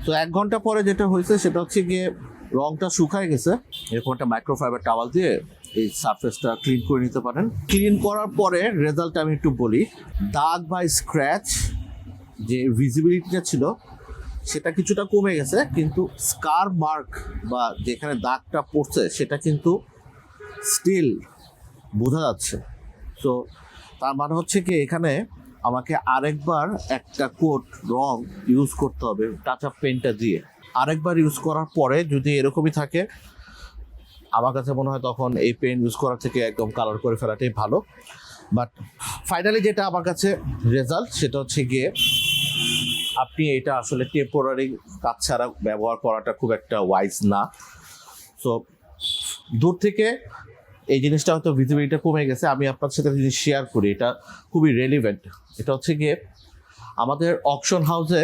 তো 1 ঘন্টা পরে যেটা হয়েছে সেটা হচ্ছে গিয়ে রংটা শুকায় গেছে। এরকম একটা মাইক্রোফাইবার টাওয়াল দিয়ে এই সারফেসটা ক্লিন করে নিতে পারেন। ক্লিন করার পরে রেজাল্ট আমি একটু বলি। দাগ বা স্ক্র্যাচ যে ভিজিবিলিটিটা ছিল সেটা কিছুটা কমে গেছে, কিন্তু স্কার মার্ক বা যেখানে দাগটা পড়ছে সেটা কিন্তু স্টিল বোঝা যাচ্ছে। তো তার মানে হচ্ছে কি এখানে আমাকে আরেকবার একটা কোট রং ইউজ করতে হবে টাচ আপ পেনটা দিয়ে। আরেকবার ইউজ করার পরে যদি এরকমই থাকে আমার কাছে মনে হয় তখন এই পেন ইউজ করার থেকে একদম কালার করে ফেলাটাই ভালো। বাট ফাইনালি যেটা আমার কাছে রেজাল্ট সেটা হচ্ছে গিয়ে আপনি এটা আসলে টেম্পোরারি কাজ ছাড়া ব্যবহার করাটা খুব একটা ওয়াইজ না। সো দূর থেকে এই জিনিসটা হয়তো ভিজিবিলিটিটা কমে গেছে। আমি আপনার সাথে জিনিস শেয়ার করি, এটা খুবই রেলিভেন্ট। এটা হচ্ছে গিয়ে আমাদের অকশন হাউসে